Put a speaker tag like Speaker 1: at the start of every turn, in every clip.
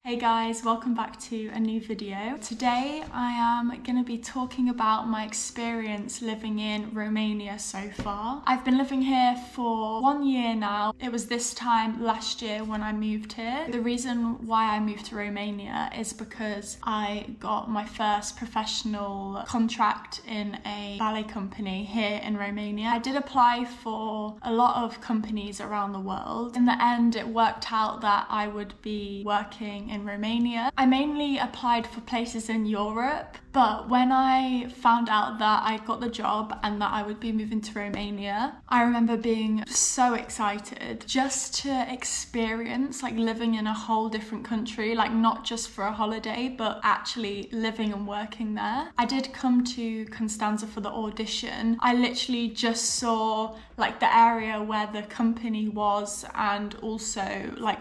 Speaker 1: Hey guys, welcome back to a new video. Today I am going to be talking about my experience living in Romania so far. I've been living here for 1 year now. It was this time last year when I moved here. The reason why I moved to Romania is because I got my first professional contract in a ballet company here in Romania. I did apply for a lot of companies around the world. In the end, it worked out that I would be working in Romania. I mainly applied for places in Europe, but when I found out that I got the job and that I would be moving to Romania, I remember being so excited just to experience living in a whole different country, not just for a holiday, but actually living and working there. I did come to Constanța for the audition. I literally just saw the area where the company was and also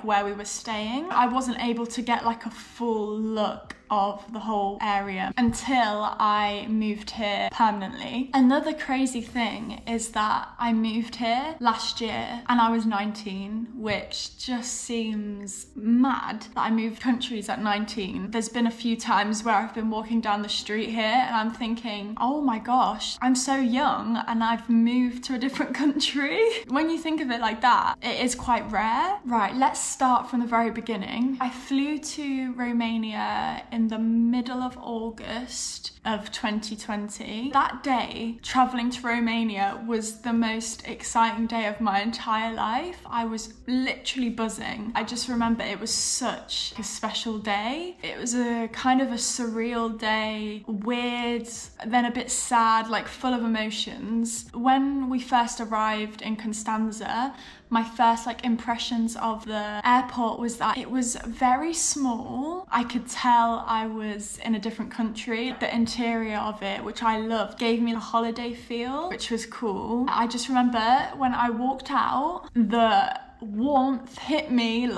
Speaker 1: where we were staying. I wasn't able to get a full look of the whole area until I moved here permanently. Another crazy thing is that I moved here last year and I was 19, which just seems mad that I moved countries at 19. There's been a few times where I've been walking down the street here and I'm thinking, oh my gosh, I'm so young and I've moved to a different country. When you think of it like that, it is quite rare. Right, let's start from the very beginning. I flew to Romania in the middle of August of 2020. That day, traveling to Romania was the most exciting day of my entire life. I was literally buzzing. I just remember it was such a special day. It was a kind of a surreal day, weird, then a bit sad, full of emotions. When we first arrived in Constanța, my first impressions of the airport was that it was very small. I could tell I was in a different country. The interior of it, which I loved, gave me a holiday feel, which was cool. I just remember when I walked out, the warmth hit me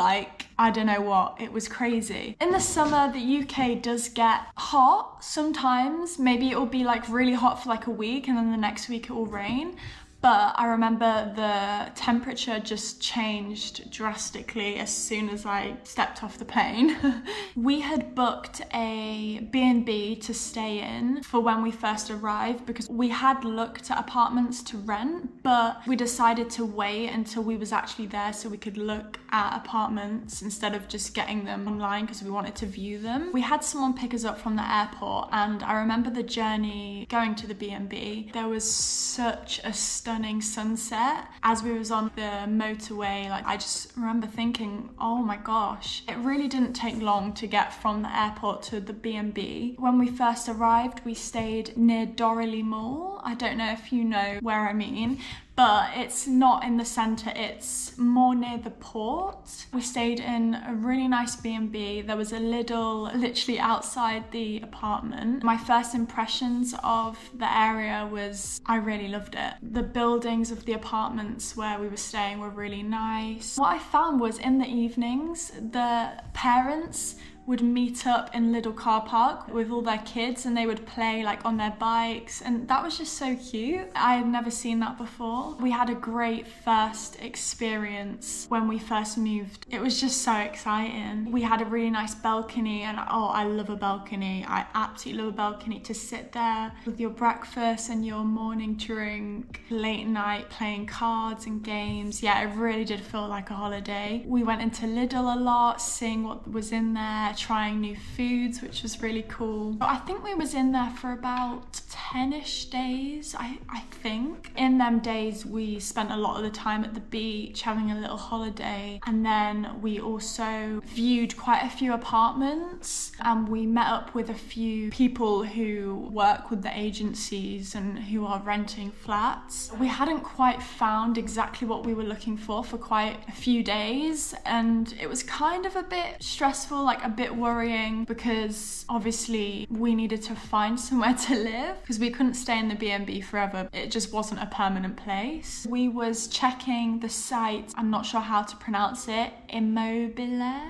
Speaker 1: I don't know what, it was crazy. In the summer, the UK does get hot sometimes. Maybe it will be really hot for a week and then the next week it will rain. But I remember the temperature just changed drastically as soon as I stepped off the plane. We had booked a B&B to stay in for when we first arrived because we had looked at apartments to rent, but we decided to wait until we was actually there so we could look at apartments instead of just getting them online because we wanted to view them. We had someone pick us up from the airport and I remember the journey going to the B&B. There was such a stunning sunset as we was on the motorway. I just remember thinking, oh my gosh, it really didn't take long to get from the airport to the B&B. When we first arrived, we stayed near Dorily Mall. I don't know if you know where I mean, but it's not in the centre, it's more near the port. We stayed in a really nice B&B. There was a Lidl literally outside the apartment. My first impressions of the area was I really loved it. The buildings of the apartments where we were staying were really nice. What I found was in the evenings, the parents would meet up in Lidl car park with all their kids and they would play on their bikes, and that was just so cute. I had never seen that before. We had a great first experience when we first moved. It was just so exciting. We had a really nice balcony and I love a balcony. I absolutely love a balcony to sit there with your breakfast and your morning drink, late night playing cards and games. Yeah, it really did feel like a holiday. We went into Lidl a lot, seeing what was in there, trying new foods, which was really cool. I think we was in there for about 10-ish days, I think. In them days, we spent a lot of the time at the beach having a little holiday, and then we also viewed quite a few apartments and we met up with a few people who work with the agencies and who are renting flats. We hadn't quite found exactly what we were looking for quite a few days, and it was kind of a bit stressful, a bit worrying, because obviously we needed to find somewhere to live because we couldn't stay in the B&B forever. It just wasn't a permanent place. We was checking the site, I'm not sure how to pronounce it, Immobile,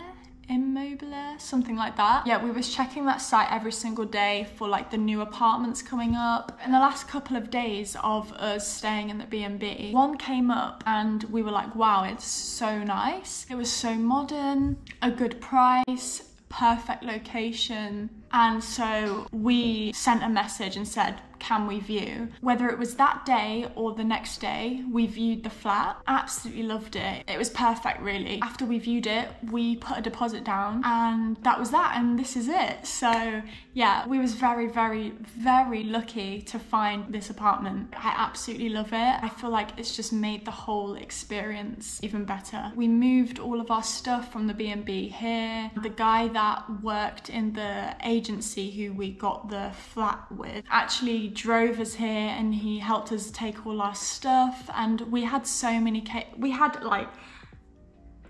Speaker 1: something like that. Yeah, we was checking that site every single day for the new apartments coming up. In the last couple of days of us staying in the B&B, one came up and we were like, wow, it's so nice. It was so modern, a good price, perfect location. And so we sent a message and said, can we view? Whether it was that day or the next day, we viewed the flat. Absolutely loved it. It was perfect, really. After we viewed it, we put a deposit down and that was that, and this is it. So yeah, we was very, very, very lucky to find this apartment. I absolutely love it. I feel like it's just made the whole experience even better. We moved all of our stuff from the B&B here. The guy that worked in the agency who we got the flat with actually drove us here and he helped us take all our stuff, and we had so many we had like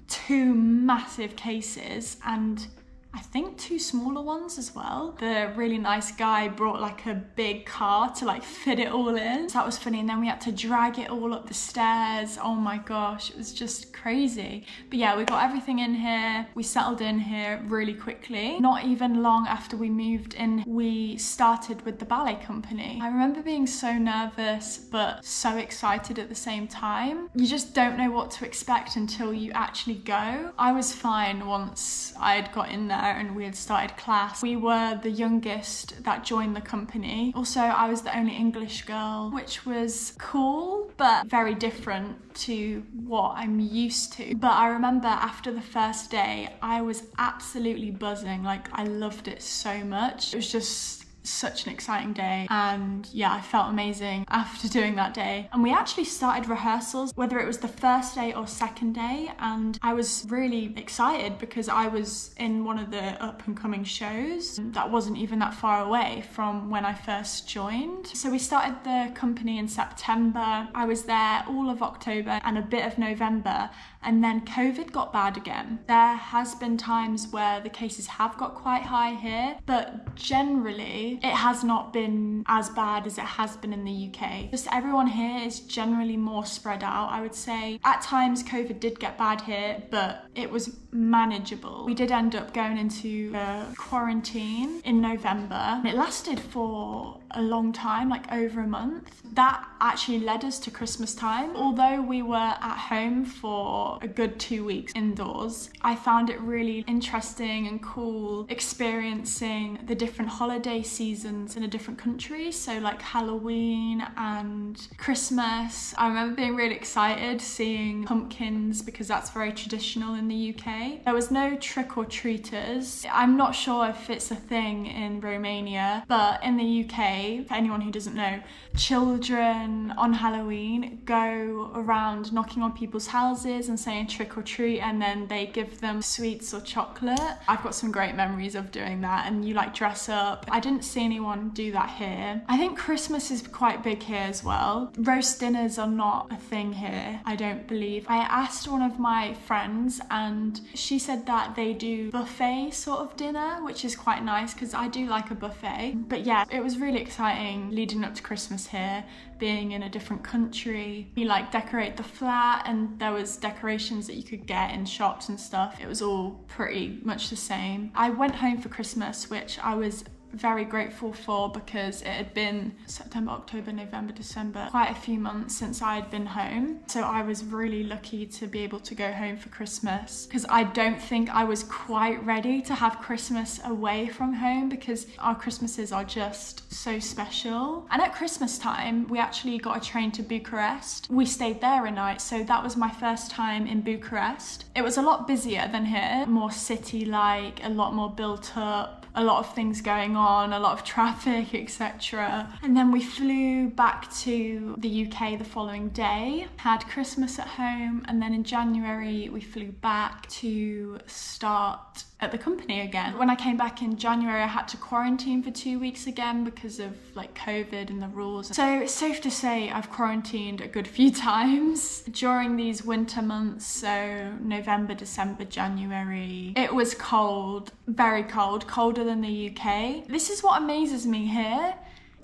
Speaker 1: 2 massive cases and I think 2 smaller ones as well. The really nice guy brought like a big car to like fit it all in. So that was funny. And then we had to drag it all up the stairs. Oh my gosh, it was just crazy. But yeah, we got everything in here. We settled in here really quickly. Not even long after we moved in, we started with the ballet company. I remember being so nervous, but so excited at the same time. You just don't know what to expect until you actually go. I was fine once I'd got in there and we had started class. We were the youngest that joined the company. Also, I was the only English girl, which was cool, but very different to what I'm used to. But I remember after the first day, I was absolutely buzzing. Like, I loved it so much. It was just such an exciting day, and yeah, I felt amazing after doing that day. And we actually started rehearsals, whether it was the first day or second day, and I was really excited because I was in one of the up and coming shows that wasn't even that far away from when I first joined. So we started the company in September. I was there all of October and a bit of November, and then COVID got bad again. There has been times where the cases have got quite high here, but generally it has not been as bad as it has been in the UK. Just everyone here is generally more spread out, I would say. At times COVID did get bad here, but it was manageable. We did end up going into quarantine in November. It lasted for a long time, like over a month. That actually led us to Christmas time. Although we were at home for a good 2 weeks indoors, I found it really interesting and cool experiencing the different holiday seasons in a different country. So like Halloween and Christmas. I remember being really excited seeing pumpkins because that's very traditional in the UK. There was no trick-or-treaters. I'm not sure if it's a thing in Romania, but in the UK, for anyone who doesn't know, children on Halloween go around knocking on people's houses and saying trick or treat, and then they give them sweets or chocolate. I've got some great memories of doing that, and you like dress up. I didn't see anyone do that here. I think Christmas is quite big here as well. Roast dinners are not a thing here, I don't believe. I asked one of my friends and she said that they do buffet sort of dinner, which is quite nice because I do like a buffet. But yeah, it was really exciting leading up to Christmas here, being in a different country. You like decorate the flat and there was decorations that you could get in shops and stuff. It was all pretty much the same. I went home for Christmas, which I was very grateful for because it had been September, October, November, December, quite a few months since I had been home. So I was really lucky to be able to go home for Christmas because I don't think I was quite ready to have Christmas away from home because our Christmases are just so special. And at Christmas time, we actually got a train to Bucharest. We stayed there a night, so that was my first time in Bucharest. It was a lot busier than here, more city-like, a lot more built up, a lot of things going on, a lot of traffic, etc. And then we flew back to the UK the following day, had Christmas at home, and then in January we flew back to start at the company again. When I came back in January, I had to quarantine for 2 weeks again because of like COVID and the rules. So it's safe to say I've quarantined a good few times during these winter months. So November, December, January. It was cold, very cold, colder than the UK. This is what amazes me here.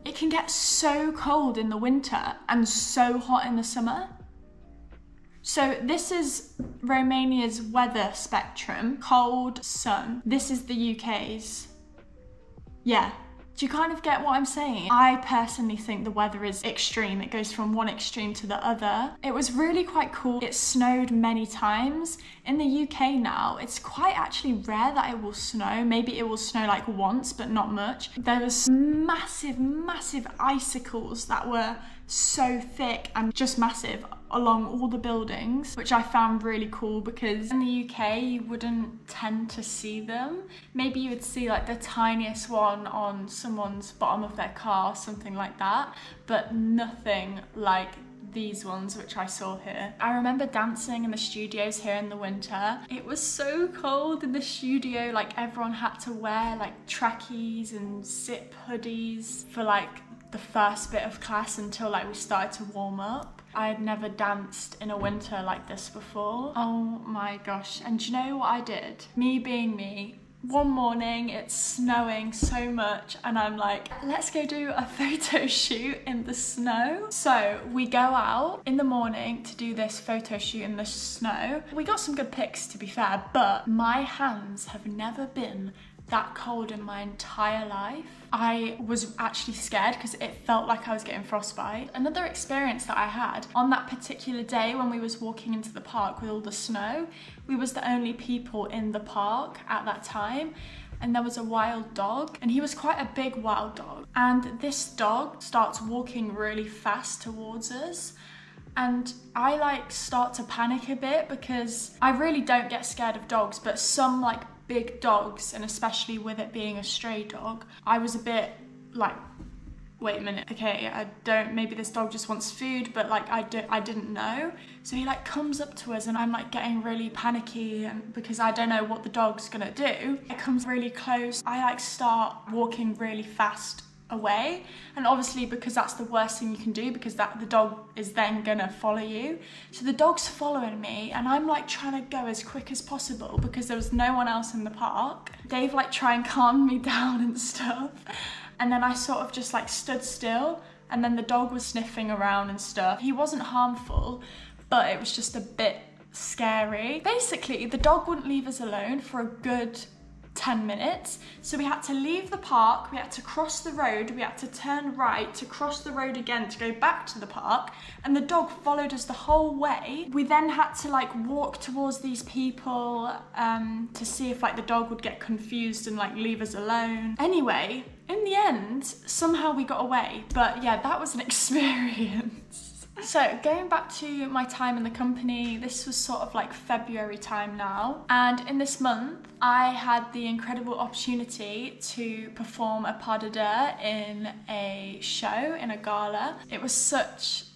Speaker 1: It can get so cold in the winter and so hot in the summer. So this is Romania's weather spectrum, cold, sun. This is the UK's. Yeah, Do you kind of get what I'm saying? I personally think the weather is extreme. It goes from one extreme to the other. It was really quite cool. It snowed many times. In the UK now, it's quite actually rare that it will snow. Maybe it will snow like once, but not much. There was massive, massive icicles that were so thick and just massive along all the buildings, which I found really cool because in the UK you wouldn't tend to see them. Maybe you would see like the tiniest one on someone's bottom of their car, something like that, but nothing like these ones which I saw here. I remember dancing in the studios here in the winter. It was so cold in the studio, like everyone had to wear like trackies and zip hoodies for like the first bit of class until like we started to warm up. I had never danced in a winter like this before. Oh my gosh. And do you know what I did? Me being me, one morning it's snowing so much and I'm like, let's go do a photo shoot in the snow. So we go out in the morning to do this photo shoot in the snow. We got some good pics to be fair, but my hands have never been that cold in my entire life. I was actually scared because it felt like I was getting frostbite. Another experience that I had on that particular day when we was walking into the park with all the snow, we was the only people in the park at that time, and there was a wild dog, and he was quite a big wild dog, and this dog starts walking really fast towards us. And I like start to panic a bit because I really don't get scared of dogs, but some like big dogs, and especially with it being a stray dog, I was a bit like, wait a minute, okay, maybe this dog just wants food, but like I didn't know. So he like comes up to us and I'm like getting really panicky, and because I don't know what the dog's gonna do. It comes really close. I like start walking really fast away, and obviously because that's the worst thing you can do, because the dog is then gonna follow you. So the dog's following me and I'm like trying to go as quick as possible because there was no one else in the park. Dave like try and calm me down and stuff, and then I sort of just like stood still, and then the dog was sniffing around and stuff. He wasn't harmful, but it was just a bit scary. Basically the dog wouldn't leave us alone for a good 10 minutes. So we had to leave the park, we had to cross the road, we had to turn right to cross the road again to go back to the park, and the dog followed us the whole way. We then had to like walk towards these people to see if like the dog would get confused and like leave us alone. Anyway, in the end, somehow we got away, but yeah, that was an experience. So going back to my time in the company, this was sort of like February time now, and in this month I had the incredible opportunity to perform a pas de deux in a show, in a gala. It was such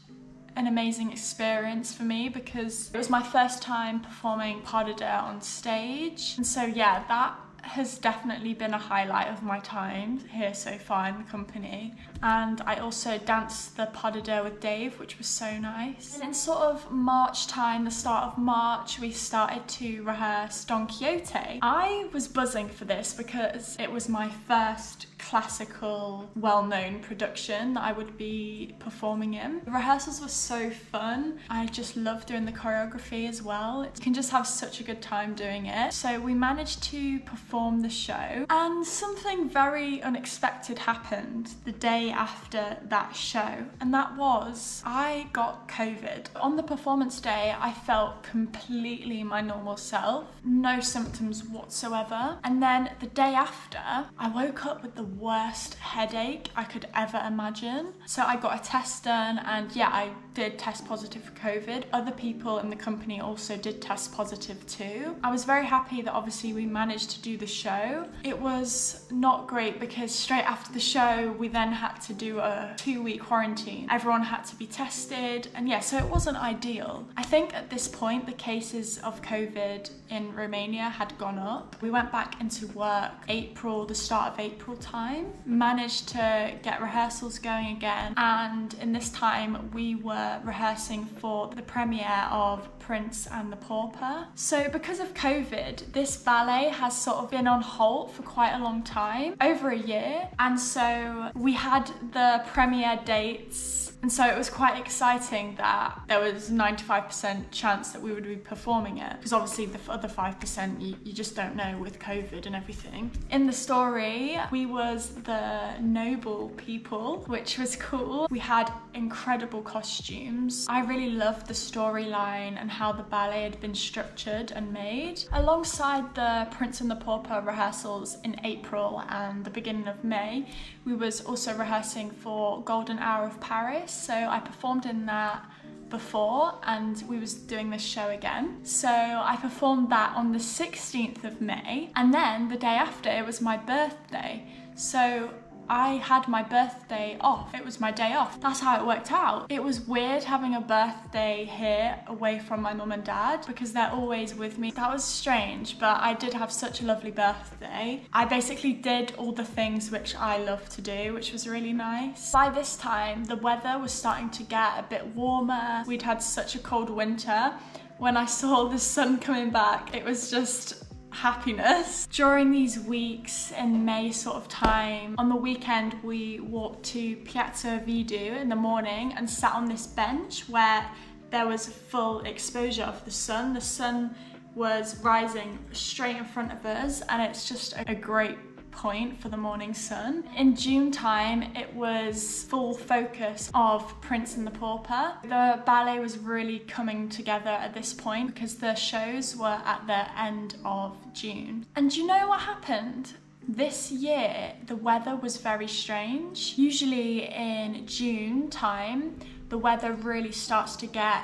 Speaker 1: an amazing experience for me because it was my first time performing pas de deux on stage, and so yeah, that has definitely been a highlight of my time here so far in the company. And I also danced the pas de deux with Dave, which was so nice. And in sort of March time, the start of March, we started to rehearse Don Quixote. I was buzzing for this because it was my first classical, well-known production that I would be performing in. The rehearsals were so fun. I just love doing the choreography as well. You can just have such a good time doing it. So we managed to perform the show, and something very unexpected happened the day after that show, and that was I got COVID. On the performance day, I felt completely my normal self, no symptoms whatsoever, and then the day after, I woke up with the worst headache I could ever imagine. So I got a test done, and yeah, I did test positive for COVID. Other people in the company also did test positive too. I was very happy that obviously we managed to do the show. It was not great because straight after the show we then had to do a 2-week quarantine. Everyone had to be tested, and yeah, so it wasn't ideal. I think at this point the cases of COVID in Romania had gone up. We went back into work the start of April time, managed to get rehearsals going again, and in this time we were rehearsing for the premiere of Prince and the Pauper. So because of COVID, this ballet has sort of been on hold for quite a long time, over a year, and so we had the premiere dates And so it was quite exciting that there was 95% chance that we would be performing it, because obviously the other 5% you just don't know with COVID and everything. In the story, we was the noble people, which was cool. We had incredible costumes. I really loved the storyline and how the ballet had been structured and made. Alongside the Prince and the Pauper rehearsals in April and the beginning of May, we was also rehearsing for Golden Hour of Paris. So I performed in that before, and we was doing this show again. So I performed that on the 16th of May, and then the day after it was my birthday. So I had my birthday off. It was my day off. That's how it worked out. It was weird having a birthday here away from my mum and dad because they're always with me. That was strange, but I did have such a lovely birthday. I basically did all the things which I love to do, which was really nice. By this time, the weather was starting to get a bit warmer. We'd had such a cold winter. When I saw the sun coming back, it was just happiness. During these weeks in May sort of time, on the weekend we walked to Piazza Vidu in the morning and sat on this bench where there was full exposure of the sun. The sun was rising straight in front of us, and it's just a great point for the morning sun. In June time, it was full focus of Prince and the Pauper. The ballet was really coming together at this point because the shows were at the end of June. And do you know what happened? This year, the weather was very strange. Usually in June time, the weather really starts to get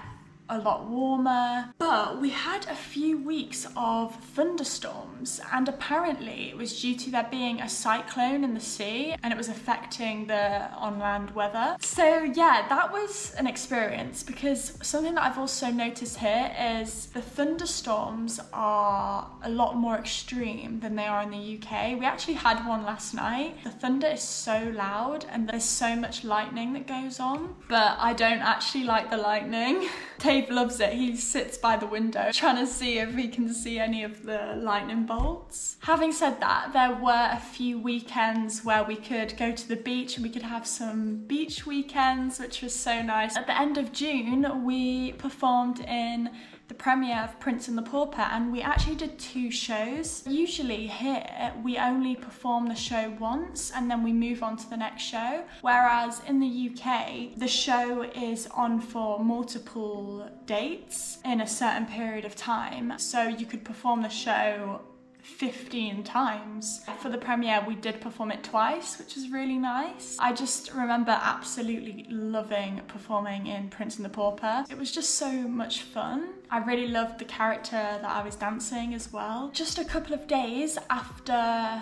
Speaker 1: a lot warmer, but we had a few weeks of thunderstorms, and apparently it was due to there being a cyclone in the sea and it was affecting the on-land weather. So yeah, that was an experience, because something that I've also noticed here is the thunderstorms are a lot more extreme than they are in the UK. We actually had one last night. The thunder is so loud and there's so much lightning that goes on, but I don't actually like the lightning. Dave loves it. He sits by the window trying to see if he can see any of the lightning bolts. Having said that, there were a few weekends where we could go to the beach and we could have some beach weekends, which was so nice. At the end of June, we performed in the premiere of Prince and the Pauper, and we actually did 2 shows. Usually here, we only perform the show once and then we move on to the next show, whereas in the UK, the show is on for multiple dates in a certain period of time. So you could perform the show 15 times. For the premiere, we did perform it twice, which was really nice. I just remember absolutely loving performing in Prince and the Pauper. It was just so much fun. I really loved the character that I was dancing as well. Just a couple of days after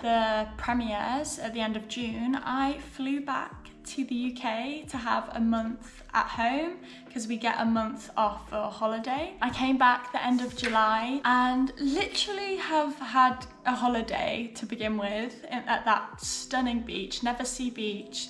Speaker 1: the premieres at the end of June, I flew back to the UK to have a month at home because we get a month off for a holiday. I came back the end of July and literally have had a holiday to begin with at that stunning beach, Neversea Beach.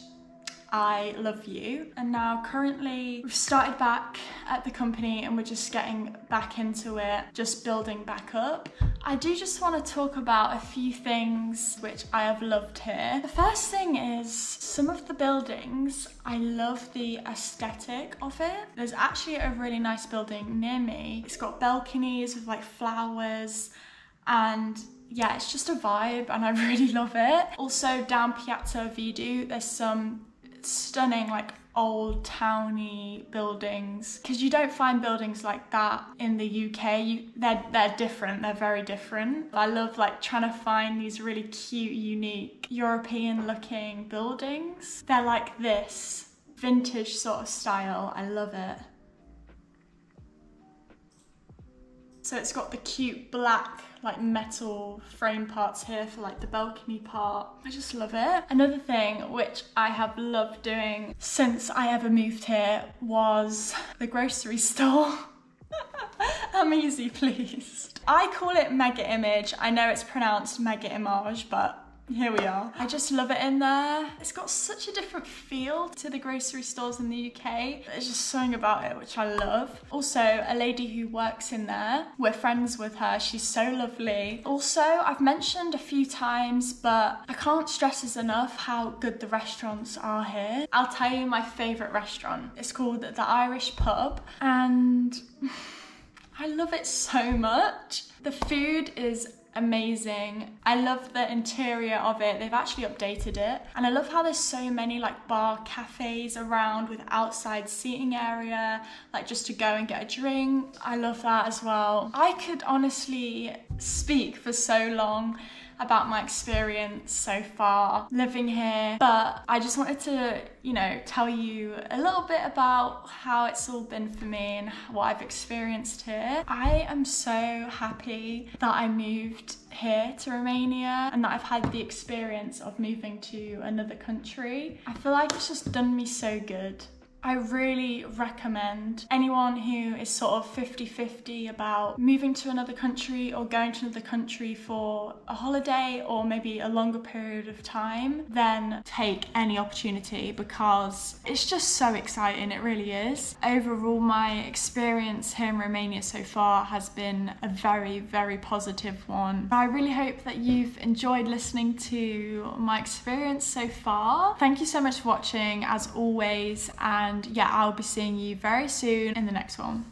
Speaker 1: I love you. And now currently we've started back at the company and we're just getting back into it, just building back up. I do just want to talk about a few things which I have loved here. The first thing is some of the buildings. I love the aesthetic of it. There's actually a really nice building near me. It's got balconies with like flowers, and yeah, it's just a vibe and I really love it. Also down Piazza Vidu, there's some stunning like old towny buildings, because you don't find buildings like that in the UK. They're different, they're very different. I love like trying to find these really cute, unique European looking buildings. They're like this vintage sort of style. I love it. So it's got the cute black like metal frame parts here for like the balcony part. I just love it. Another thing which I have loved doing since I ever moved here was the grocery store. I'm easy pleased. I call it Mega Image. I know it's pronounced Mega Image, but here we are. I just love it in there. It's got such a different feel to the grocery stores in the UK. There's just something about it which I love. Also, a lady who works in there, we're friends with her. She's so lovely. Also, I've mentioned a few times, but I can't stress this enough how good the restaurants are here. I'll tell you my favourite restaurant. It's called the Irish Pub, and I love it so much. The food is amazing. I love the interior of it. They've actually updated it, and I love how there's so many like bar cafes around with outside seating area, like just to go and get a drink. I love that as well. I could honestly speak for so long about my experience so far living here, but I just wanted to, you know, tell you a little bit about how it's all been for me and what I've experienced here. I am so happy that I moved here to Romania and that I've had the experience of moving to another country. I feel like it's just done me so good. I really recommend anyone who is sort of 50-50 about moving to another country or going to another country for a holiday or maybe a longer period of time, then take any opportunity because it's just so exciting, it really is. Overall, my experience here in Romania so far has been a very, very positive one. I really hope that you've enjoyed listening to my experience so far. Thank you so much for watching as always, and yeah, I'll be seeing you very soon in the next one.